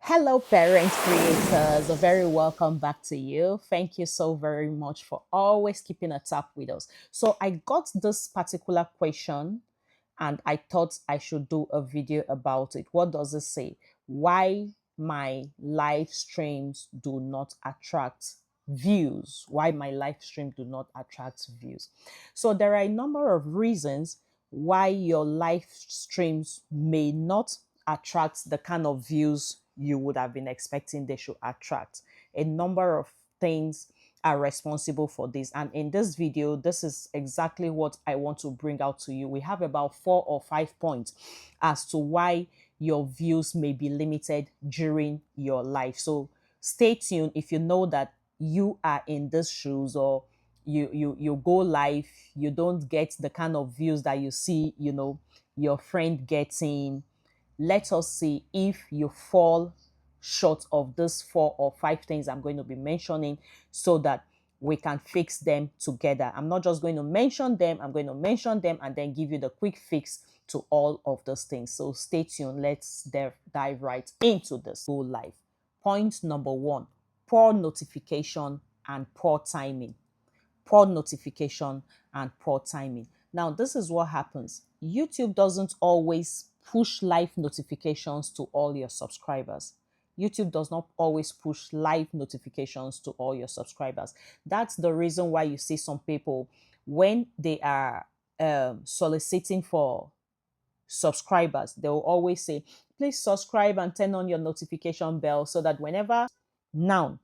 Hello, parent creators. A very welcome back to you. Thank you so very much for always keeping a tap with us. So, I got this particular question and I thought I should do a video about it. What does it say? Why my live streams do not attract views? Why my live stream do not attract views? So, there are a number of reasons why your live streams may not attract the kind of views you would have been expecting they should attract. A number of things are responsible for this. And in this video, this is exactly what I want to bring out to you. We have about 4 or 5 points as to why your views may be limited during your life. So stay tuned if you know that you are in these shoes, or you go live, you don't get the kind of views that you see, your friend getting. Let us see if you fall short of these 4 or 5 things I'm going to be mentioning, so that we can fix them together. I'm not just going to mention them, I'm going to mention them and then give you the quick fix to all of those things. So stay tuned. Let's dive right into this. Go live. Point number 1: poor notification and poor timing. Poor notification and poor timing. Now, this is what happens. YouTube doesn't always push live notifications to all your subscribers. YouTube does not always push live notifications to all your subscribers. That's the reason why you see some people, when they are soliciting for subscribers, they will always say, please subscribe and turn on your notification bell so that whenever. Now,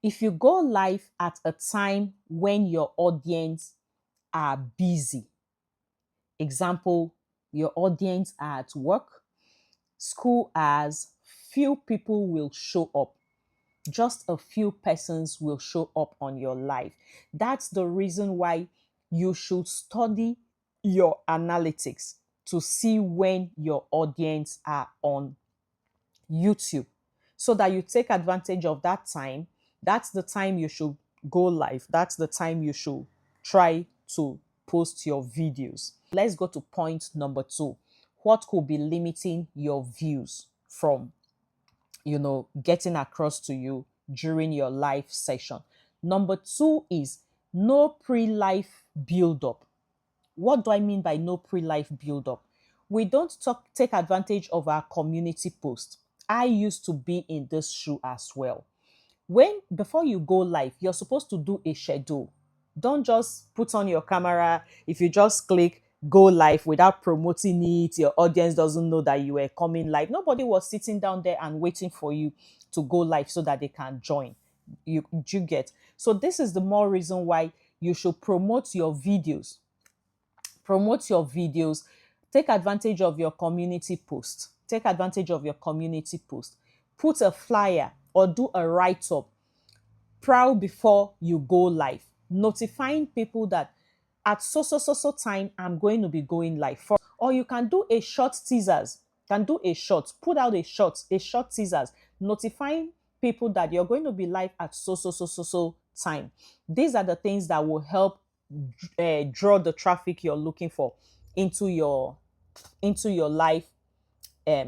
if you go live at a time when your audience are busy, example, your audience are at work, school hours, few people will show up. Just a few persons will show up on your live. That's the reason why you should study your analytics to see when your audience are on YouTube, so that you take advantage of that time. That's the time you should go live. That's the time you should try to post your videos. Let's go to point number 2. What could be limiting your views from, getting across to you during your live session? Number 2 is no pre-live build-up. What do I mean by no pre-live build-up? We don't take advantage of our community post. I used to be in this shoe as well. Before you go live, you're supposed to do a schedule. Don't just put on your camera. If you just click go live without promoting it, your audience doesn't know that you were coming live. Nobody was sitting down there and waiting for you to go live so that they can join. You get? So this is the more reason why you should promote your videos. Promote your videos. Take advantage of your community post. Take advantage of your community post. Put a flyer or do a write-up proud before you go live, notifying people that at so time I'm going to be going live. Or you can do a short teasers. Can do a short, put out a short teasers, notifying people that you're going to be live at so time. These are the things that will help draw the traffic you're looking for into your live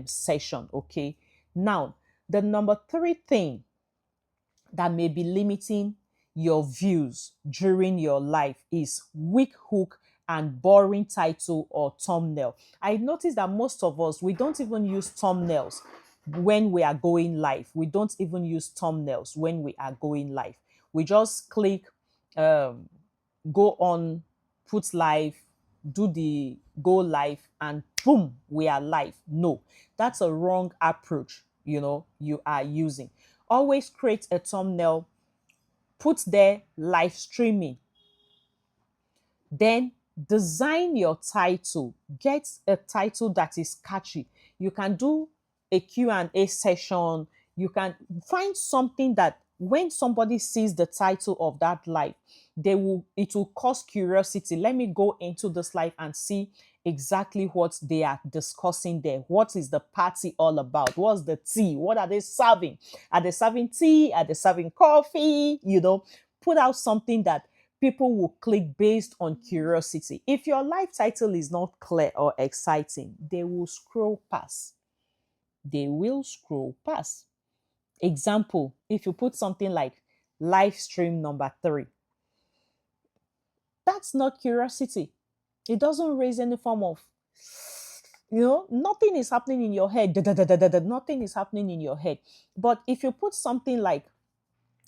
session. Okay, now the number 3 thing that may be limiting your views during your life is weak hook and boring title or thumbnail. I noticed that most of us, we don't even use thumbnails when we are going live. We don't even use thumbnails when we are going live. We just click go on, put live, do the go live, and boom, we are live. No, that's a wrong approach, you are using. Always create a thumbnail, put there live streaming, then design your title. Get a title that is catchy. You can do a Q&A session. You can find something that when somebody sees the title of that live, it will cause curiosity. Let me go into this live and see exactly what they are discussing there. What is the party all about? What's the tea? What are they serving? Are they serving tea? Are they serving coffee? Put out something that people will click based on curiosity. If your live title is not clear or exciting, they will scroll past. they will scroll past. Example, if you put something like live stream number 3, that's not curiosity. It doesn't raise any form of, nothing is happening in your head. Nothing is happening in your head. But if you put something like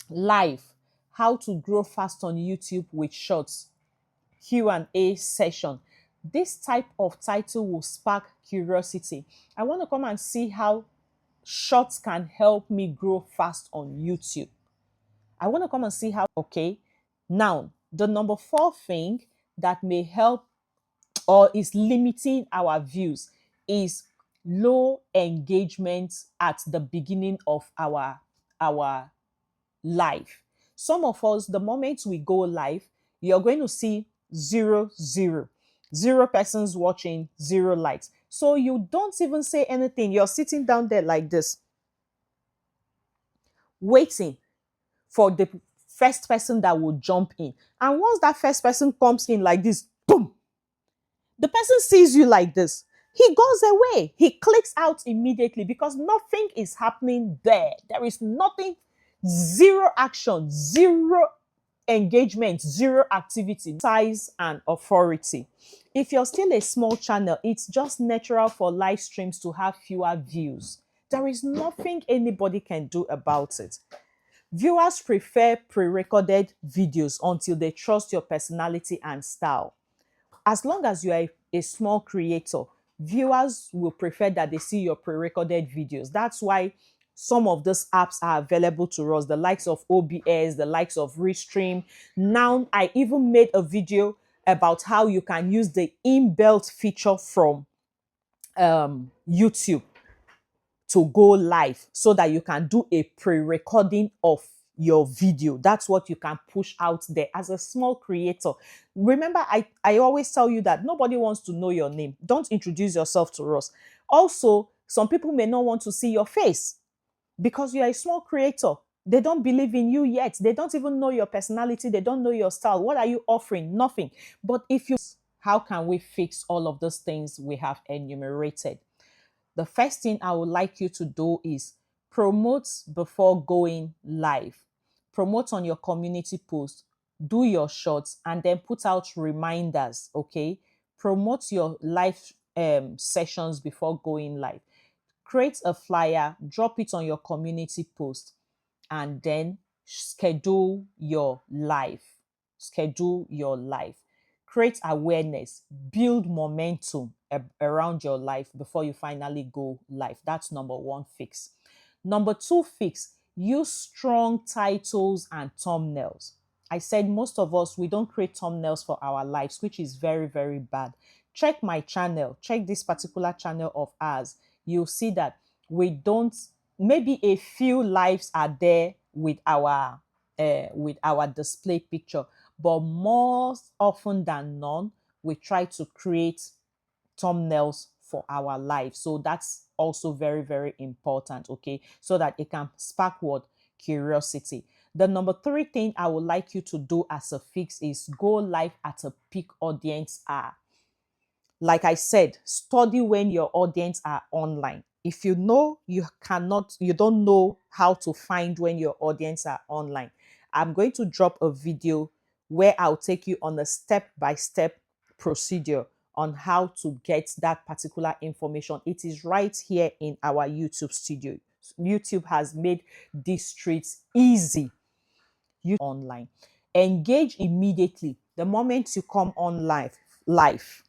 live, how to grow fast on YouTube with shorts, Q&A session, this type of title will spark curiosity. I want to come and see how shorts can help me grow fast on YouTube. I want to come and see how, okay. Now, the number 4 thing that may help or is limiting our views is low engagement at the beginning of our live. Some of us, the moment we go live, you're going to see zero persons watching, 0 likes. So you don't even say anything. You're sitting down there like this, waiting for the first person that will jump in. And once that first person comes in like this, boom, the person sees you like this. He goes away. He clicks out immediately because nothing is happening there. There is nothing, zero action, zero engagement, zero activity, size and authority. If you're still a small channel, it's just natural for live streams to have fewer views. There is nothing anybody can do about it. Viewers prefer pre-recorded videos until they trust your personality and style. As long as you are a small creator, viewers will prefer that they see your pre-recorded videos. That's why some of these apps are available to us, the likes of OBS, the likes of Restream. Now, I even made a video about how you can use the inbuilt feature from YouTube to go live so that you can do a pre-recording of your video. That's what you can push out there as a small creator. Remember, I always tell you that nobody wants to know your name. Don't introduce yourself to us. Also, some people may not want to see your face because you are a small creator. They don't believe in you yet. They don't even know your personality. They don't know your style. What are you offering? Nothing. But if you, how can we fix all of those things we have enumerated? The first thing I would like you to do is promote before going live. Promote on your community post, do your shorts, and then put out reminders, okay? Promote your live sessions before going live. Create a flyer, drop it on your community post, and then schedule your live. Schedule your live. Create awareness, build momentum around your life before you finally go live. That's number 1 fix. Number 2 fix, use strong titles and thumbnails. I said most of us, we don't create thumbnails for our lives, which is very, very bad. Check my channel, check this particular channel of ours. You'll see that we don't, maybe a few lives are there with our display picture, but more often than none, we try to create thumbnails for our life. So that's also very, very important, okay? So that it can spark what? Curiosity. The number 3 thing I would like you to do as a fix is go live at a peak audience hour. Like I said, study when your audience are online. If you know you don't know how to find when your audience are online, I'm going to drop a video where I'll take you on a step-by-step procedure on how to get that particular information. It is right here in our YouTube studio. YouTube has made these streets easy. You online. Engage immediately. The moment you come on live.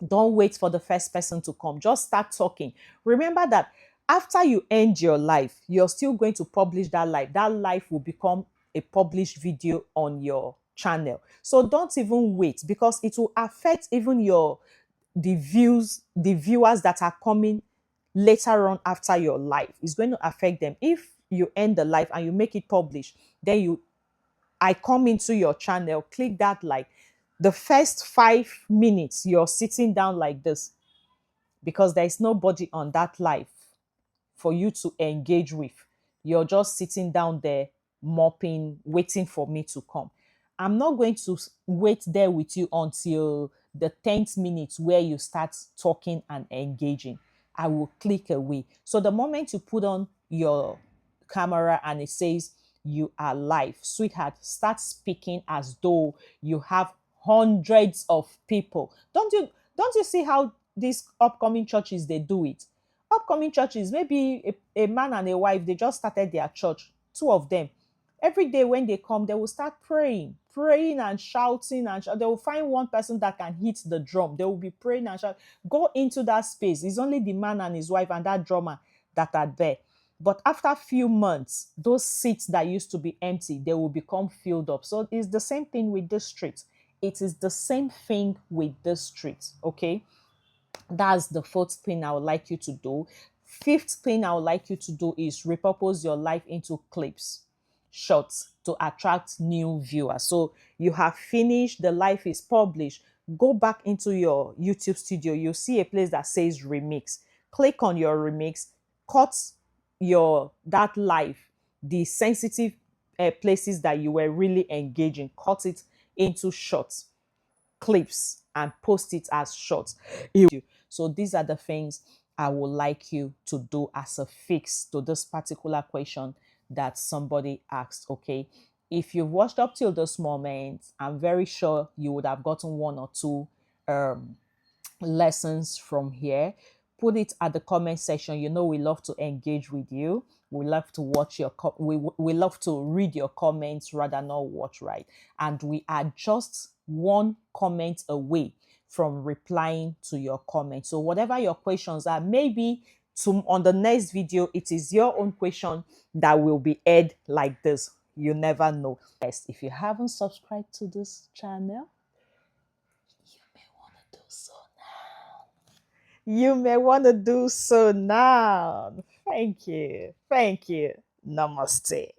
Don't wait for the first person to come. Just start talking. Remember that after you end your life, you're still going to publish that live. That live will become a published video on your channel. So don't even wait, because it will affect even the viewers that are coming later on after your live. It's going to affect them. If you end the live and you make it publish, then I come into your channel, click that like. The first 5 minutes, you're sitting down like this because there is nobody on that live for you to engage with. You're just sitting down there, mopping, waiting for me to come. I'm not going to wait there with you until the 10th minute where you start talking and engaging. I will click away. So the moment you put on your camera and it says you are live, sweetheart, start speaking as though you have hundreds of people. Don't you see how these upcoming churches they do it? Upcoming churches, maybe a man and a wife, they just started their church, two of them. Every day when they come, they will start praying and shouting, and they will find one person that can hit the drum. They will be praying and shout. Go into that space. It's only the man and his wife and that drummer that are there. But after a few months, those seats that used to be empty, they will become filled up. So it's the same thing with this street. It is the same thing with this street. Okay. That's the fourth thing I would like you to do. Fifth thing I would like you to do is repurpose your life into clips, shorts to attract new viewers. So you have finished, the life is published. Go back into your YouTube studio. You'll see a place that says remix. Click on your remix, cut your that life, the sensitive places that you were really engaging, cut it into shorts, clips, and post it as shorts. So these are the things I would like you to do as a fix to this particular question that somebody asked. Okay. If you've watched up till this moment, I'm very sure you would have gotten one or two um, lessons from here. Put it at the comment section. You know, we love to engage with you. We love to watch your we love to read your comments rather not watch, right? And we are just one comment away from replying to your comment. So whatever your questions are, maybe on the next video it is your own question that will be aired like this. You never know. Yes, if you haven't subscribed to this channel, you may want to do so Thank you. Thank you. Namaste.